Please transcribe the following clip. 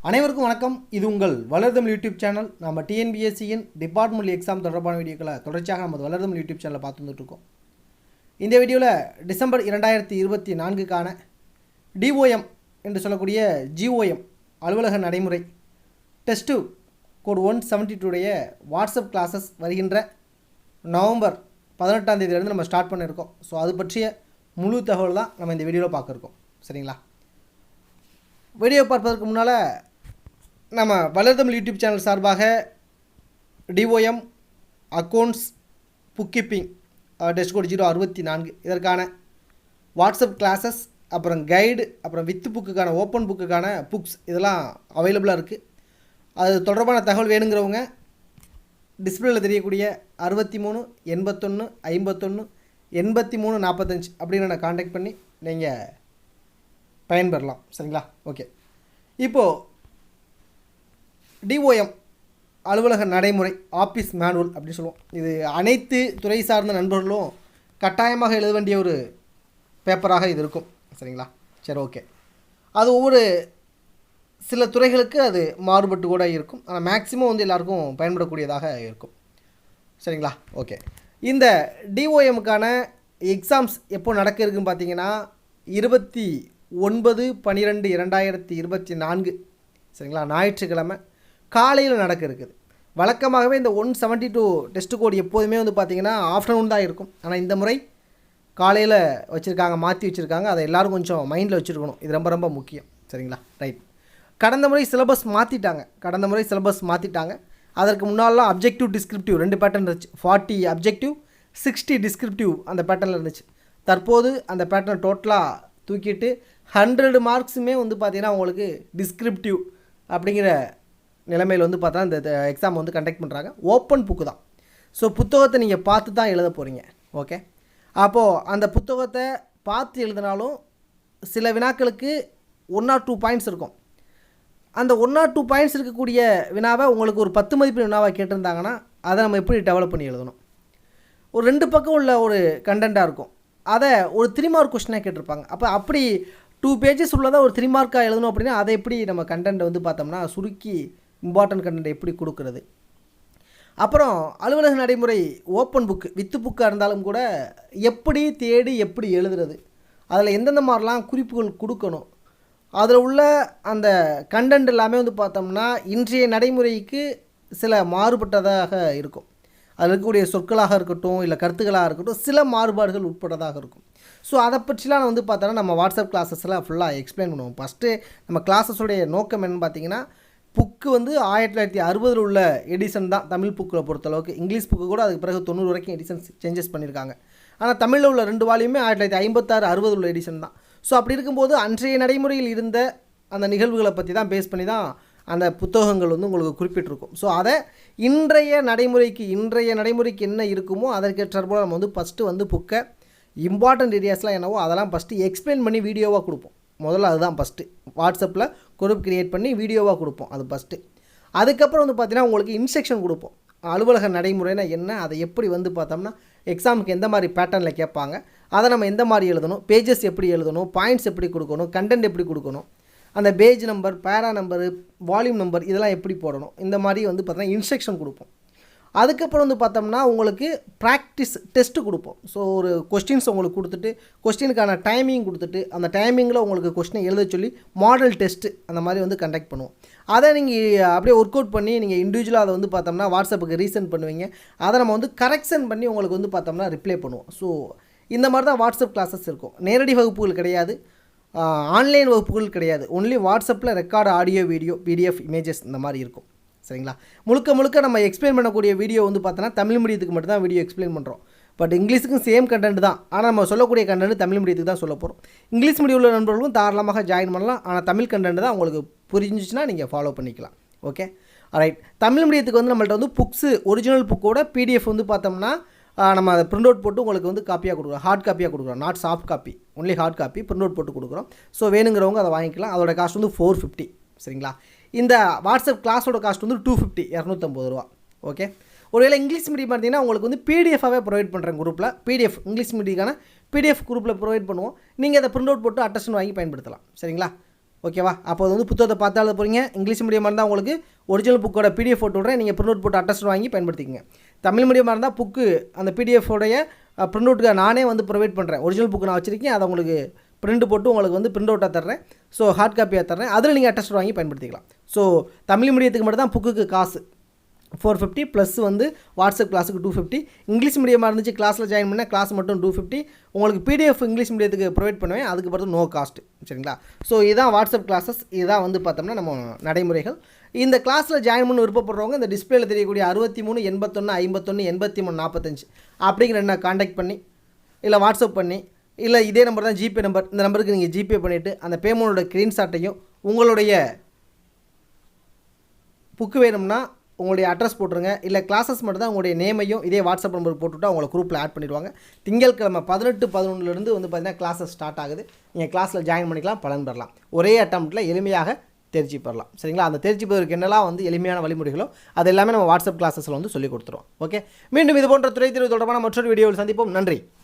அனைவருக்கும் வணக்கம். இது உங்கள் வளர்தமிழ் யூடியூப் சேனல். நம்ம டிஎன்பிஎஸ்சியின் டிபார்ட்மெண்ட் எக்ஸாம் தொடர்பான வீடியோக்களை தொடர்ச்சியாக நமது வளர்தமிழ் யூடியூப் சேனலில் பார்த்து வந்துட்டுருக்கோம். இந்த வீடியோவில் டிசம்பர் 2024க்கான டிஓஎம் என்று சொல்லக்கூடிய ஜிஓஎம் அலுவலக நடைமுறை டெஸ்ட்டு கோட் 172 வாட்ஸ்அப் கிளாஸஸ் வருகின்ற நவம்பர் 18ஆம் தேதியிலேருந்து நம்ம ஸ்டார்ட் பண்ணியிருக்கோம். ஸோ அது பற்றிய முழு தகவல் தான் நம்ம இந்த வீடியோவில் பார்க்குறோம். சரிங்களா? வீடியோ பார்ப்பதற்கு முன்னால் நம்ம வளர்தமிழ் யூடியூப் சேனல் சார்பாக DOM accounts book keeping test code 064 இதற்கான வாட்ஸ்அப் கிளாஸஸ், அப்புறம் கைடு, அப்புறம் வித் புக்குக்கான ஓப்பன் புக்குக்கான புக்ஸ் இதெல்லாம் அவைலபிளாக இருக்குது. அது தொடர்பான தகவல் வேணுங்கிறவங்க டிஸ்பிளேயில் தெரியக்கூடிய 63 81 51 83 45 அப்படின்னு காண்டாக்ட் பண்ணி நீங்கள் பயன்பெறலாம். சரிங்களா? ஓகே, இப்போது டிஓஎம் அலுவலக நடைமுறை ஆஃபீஸ் மேனுவல் அப்படின்னு சொல்லுவோம். இது அனைத்து துறை சார்ந்த நண்பர்களும் கட்டாயமாக எழுத வேண்டிய ஒரு பேப்பராக இது இருக்கும். சரிங்களா? சரி, ஓகே. அது ஒவ்வொரு சில துறைகளுக்கு அது மாறுபட்டு கூட இருக்கும். ஆனால் மேக்ஸிமம் எல்லாருக்கும் பயன்படக்கூடியதாக இருக்கும். சரிங்களா? ஓகே. இந்த டிஓஎம்முக்கான எக்ஸாம்ஸ் எப்போ நடக்க இருக்குன்னு பார்த்தீங்கன்னா 29/12/2024 சரிங்களா, ஞாயிற்றுக்கிழமை காலையில் நடக்க இருக்குது. வழக்கமாகவே இந்த 172 டெஸ்ட் கோடு எப்போதுமே பார்த்தீங்கன்னா ஆஃப்டர்நூன் தான் இருக்கும். ஆனால் இந்த முறை காலையில் வச்சுருக்காங்க, மாற்றி வச்சுருக்காங்க. அதை எல்லோரும் கொஞ்சம் மைண்டில் வச்சுருக்கணும். இது ரொம்ப ரொம்ப முக்கியம். சரிங்களா? ரைட். கடந்த முறை சிலபஸ் மாற்றிட்டாங்க. அதற்கு முன்னாலாம் அப்ஜெக்டிவ் டிஸ்கிரிப்டிவ் 2 பேட்டர்ன் இருந்துச்சு. 40 அப்ஜெக்டிவ் 60 டிஸ்கிரிப்டிவ் அந்த பேட்டர்னில் இருந்துச்சு. தற்போது அந்த பேட்டர்னை டோட்டலாக தூக்கிட்டு 100 மார்க்ஸுமே பார்த்தீங்கன்னா உங்களுக்கு டிஸ்கிரிப்டிவ் அப்படிங்கிற நிலைமையில் பார்த்தா இந்த எக்ஸாம் கண்டக்ட் பண்ணுறாங்க. ஓப்பன் புக்கு தான். ஸோ புத்தகத்தை நீங்கள் பார்த்து தான் எழுத போகிறீங்க. ஓகே, அப்போது அந்த புத்தகத்தை பார்த்து எழுதினாலும் சில வினாக்களுக்கு 1 or 2 பாயிண்ட்ஸ் இருக்கும். அந்த 1 or 2 பாயிண்ட்ஸ் இருக்கக்கூடிய வினாவை உங்களுக்கு ஒரு 10 மதிப்பெண் வினாவை கேட்டிருந்தாங்கன்னா அதை நம்ம எப்படி டெவலப் பண்ணி எழுதணும். ஒரு 2 பக்கம் உள்ள ஒரு கண்டென்ட்டாக இருக்கும். அதை ஒரு 3 மார்க் கொஸ்டினாக கேட்டிருப்பாங்க. அப்படி 2 பேஜஸ் உள்ளதாக ஒரு 3 மார்க்காக எழுதணும் அப்படின்னா அதை எப்படி நம்ம கண்டென்ட்டை பார்த்தோம்னா சுருக்கி இம்பார்ட்டன்ட் கண்டென்ட் எப்படி கொடுக்குறது. அப்புறம் அலுவலக நடைமுறை ஓப்பன் புக்கு வித்து புக்காக இருந்தாலும் கூட எப்படி தேடி எப்படி எழுதுறது, அதில் எந்தெந்த மாதிரிலாம் குறிப்புகள் கொடுக்கணும், அதில் உள்ள அந்த கண்டென்ட் எல்லாமே பார்த்தோம்னா இன்றைய நடைமுறைக்கு சில மாறுபட்டதாக இருக்கும். அதில் இருக்கக்கூடிய சொற்களாக இருக்கட்டும், இல்லை கருத்துக்களாக இருக்கட்டும், சில மாறுபாடுகள் உட்பட்டதாக இருக்கும். ஸோ அதை பற்றிலாம் நான் பார்த்தோன்னா நம்ம வாட்ஸ்அப் கிளாஸஸ்லாம் ஃபுல்லாக எக்ஸ்பிளைன் பண்ணுவோம். ஃபஸ்ட்டு நம்ம கிளாஸஸோடைய நோக்கம் என்னென்னு பார்த்தீங்கன்னா, புக்கு 1960 உள்ள எடிஷன் தான் தமிழ் புக்கில் பொறுத்தளவுக்கு. இங்கிலீஷ் புக்கு கூட அதுக்கு பிறகு 90 வரைக்கும் எடிஷன்ஸ் சேஞ்சஸ் பண்ணியிருக்காங்க. ஆனால் தமிழில் உள்ள 2 வால்யூமே 1956 60 உள்ள எடிஷன் தான். ஸோ அப்படி இருக்கும்போது அன்றைய நடைமுறையில் இருந்த அந்த நிகழ்வுகளை பற்றி தான் பேஸ் பண்ணி தான் அந்த புத்தகங்கள் உங்களுக்கு குறிப்பிட்டிருக்கும். ஸோ அதை இன்றைய நடைமுறைக்கு என்ன இருக்குமோ அதற்கேற்றாற்போல் நம்ம ஃபஸ்ட்டு புக்கை இம்பார்ட்டன்ட் ஏரியாஸ்லாம் என்னவோ அதெல்லாம் ஃபஸ்ட்டு எக்ஸ்பிளைன் பண்ணி வீடியோவாக கொடுப்போம். முதல்ல அதுதான் ஃபஸ்ட்டு. வாட்ஸ்அப்பில் குரூப் க்ரியேட் பண்ணி வீடியோவாக கொடுப்போம். அது ஃபஸ்ட்டு. அதுக்கப்புறம் பார்த்தீங்கன்னா உங்களுக்கு இன்ஸ்ட்ரக்ஷன் கொடுப்போம். அலுவலக நடைமுறைனா என்ன, அதை எப்படி பார்த்தோம்னா எக்ஸாமுக்கு எந்த மாதிரி பேட்டர்னில் கேட்பாங்க, அதை நம்ம எந்த மாதிரி எழுதணும், பேஜஸ் எப்படி எழுதணும், பாயிண்ட்ஸ் எப்படி கொடுக்கணும், கண்டென்ட் எப்படி கொடுக்கணும், அந்த பேஜ் நம்பர், பேரா நம்பரு, வால்யூம் நம்பர் இதெல்லாம் எப்படி போடணும், இந்த மாதிரி பார்த்தீங்கன்னா இன்ஸ்ட்ரக்ஷன் கொடுப்போம். அதுக்கப்புறம் பார்த்தோம்னா உங்களுக்கு ப்ராக்டிஸ் டெஸ்ட்டு கொடுப்போம். ஸோ ஒரு கொஸ்டின்ஸ் உங்களுக்கு கொடுத்துட்டு கொஸ்டினுக்கான டைமிங் கொடுத்துட்டு அந்த டைமிங்கில் உங்களுக்கு கொஸ்டினை எழுத சொல்லி மாடல் டெஸ்ட்டு அந்த மாதிரி கண்டக்ட் பண்ணுவோம். அதை நீங்கள் அப்படியே ஒர்க் அவுட் பண்ணி நீங்கள் இண்டிவிஜுவலாக அதை பார்த்தோம்னா வாட்ஸ்அப்புக்கு ரீசென்ட் பண்ணுவீங்க. அதை நம்ம கரெக்ஷன் பண்ணி உங்களுக்கு பார்த்தோம்னா ரிப்ளை பண்ணுவோம். ஸோ இந்த மாதிரி தான் வாட்ஸ்அப் கிளாஸஸ் இருக்கும். நேரடி வகுப்புகள் கிடையாது, ஆன்லைன் வகுப்புகள் கிடையாது. ஒன்லி வாட்ஸ்அப்பில் record audio, video, PDF, images இந்த மாதிரி இருக்கும். சரிங்களா? முழுக்க நம்ம எக்ஸ்பிளைன் பண்ணக்கூடிய வீடியோ பார்த்தோன்னா தமிழ் மீடியத்துக்கு மட்டும் தான் வீடியோ எக்ஸ்பிளைன் பண்ணுறோம். பட் இங்கிலீஷுக்கும் சேம் கண்டென்ட் தான். ஆனால் நம்ம சொல்லக்கூடிய கண்டென்ட் தமிழ் மீடியத்துக்கு தான் சொல்ல போகிறோம். இங்கிலீஷ் மீடியம் உள்ள நண்பர்களும் தாராளமாக ஜாயின் பண்ணலாம். ஆனால் தமிழ் கண்டென்ட் தான் உங்களுக்கு புரிஞ்சிச்சுன்னா நீங்கள் ஃபாலோ பண்ணிக்கலாம். Okay, right. தமிழ் மீடியத்துக்கு நம்மள்ட்ட புக்ஸு ஒரிஜினல் புக்கோட பிடிஎஃப் பார்த்தோம்னா நம்ம அதை பிரிண்ட் அவுட் போட்டு உங்களுக்கு காப்பியாக கொடுக்குறோம், ஹார்ட் காப்பியாக கொடுக்குறோம். Not soft copy, only hard copy print out போட்டு கொடுக்குறோம். ஸோ வேணுங்கிறவங்க அதை வாங்கிக்கலாம். அதோட காஸ்ட் 450. சரிங்களா? இந்த வாட்ஸ்அப் கிளாஸோட காஸ்ட் 250, 250 ரூபா. ஓகே, ஒருவேளை இங்கிலீஷ் மீடியம் பார்த்தீங்கன்னா உங்களுக்கு பிடிஎஃபாகவே ப்ரொவைட் பண்ணுறேன் குரூப்பில். பிடிஎஃப் இங்கிலீஷ் மீடியக்கான பிடிஎஃப் குரூப்பில் ப்ரொவைட் பண்ணுவோம். நீங்கள் அதை பிரிண்ட் அவுட் போட்டு அட்டஸ்டன் வாங்கி பயன்படுத்தலாம். சரிங்களா? ஓகேவா? அப்போ அது வந்து புத்தகத்தை பார்த்தா எழுத போகிறீங்க. இங்கிலீஷ் மீடியமாக இருந்தால் உங்களுக்கு ஒரிஜினல் புக்கோட பிடிஎஃப் போட்டு விட்றேன். நீங்கள் பிரிண்ட் அவுட் போட்டு அட்டஸ்ட் வாங்கி பயன்படுத்திக்கங்க. தமிழ் மீடியமாக இருந்தால் புக்கு அந்த பிடிஎஃப் உடைய பிரிண்ட் அவுட்டுக்கு நானே வந்து ப்ரொவைட் பண்ணுறேன். ஒரிஜினல் புக்கு நான் வச்சுருக்கேன். அதை உங்களுக்கு பிரிண்ட் போட்டு உங்களுக்கு வந்து பிரிண்ட் அவுட்டாக தர்றேன். ஸோ ஹார்ட் காப்பியாக தர்றேன். அதில் நீங்கள் அட்டஸ்ட் வாங்கி பயன்படுத்திக்கலாம். ஸோ தமிழ் மீடியத்துக்கு மட்டும் தான் புக்குக்கு காசு 450 ப்ளஸ் வந்து வாட்ஸ்அப் கிளாஸுக்கு 250. இங்கிலீஷ் மீடியமாக இருந்துச்சு கிளாஸில் ஜாயின் பண்ணால் கிளாஸ் மட்டும் 250. உங்களுக்கு பிடிஎஃப் இங்கிலீஷ் மீடியத்துக்கு ப்ரொவைட் பண்ணுவேன். அதுக்கு பிறகு நோ காஸ்ட். சரிங்களா? ஸோ இதுதான் வாட்ஸ்அப் கிளாஸஸ். இதுதான் வந்து பார்த்தோம்னா நம்ம நடைமுறைகள். இந்த கிளாஸில் ஜாயின் பண்ண விருப்பப்படுறவங்க இந்த டிஸ்பிளேல தெரியக்கூடிய 63 81 51 83 45 அப்படிங்கிற என்ன காண்டாக்ட் பண்ணி இல்லை வாட்ஸ்அப் பண்ணி இல்லை இதே நம்பர் தான் ஜிபே நம்பர், இந்த நம்பருக்கு நீங்கள் ஜிபே பண்ணிவிட்டு அந்த பேமெண்ட்டோட ஸ்க்ரீன்ஷாட்டையும் உங்களுடைய புக்கு வேணும்னா உங்களுடைய அட்ரஸ் போட்டுருங்க. இல்லை கிளாஸஸ் மட்டும் தான் உங்களுடைய நேமையும் இதே வாட்ஸ்அப் நம்பர் போட்டுவிட்டு உங்களை குரூப்பில் ஆட் பண்ணிடுவாங்க. திங்கட்கிழமை 18-11 வந்து பார்த்தீங்கன்னா கிளாஸஸ் ஸ்டார்ட் ஆகுது. நீங்கள் கிளாஸில் ஜாயின் பண்ணிக்கலாம், பலன் பெறலாம். ஒரே அட்டம்ப்ட்டில் எளிமையாக தேர்ச்சி பெறலாம். சரிங்களா? அந்த தேர்ச்சி பெறுவதற்கு என்னெல்லாம் வந்து எளிமையான வழிமுறைகளோ அது எல்லாமே நம்ம வாட்ஸ்அப் கிளாஸஸில் வந்து சொல்லிக் கொடுத்துருவோம். ஓகே, மீண்டும் இது போன்ற துறை தேர்வு தொடர்பான மற்றொரு வீடியோவில் சந்திப்போம். நன்றி.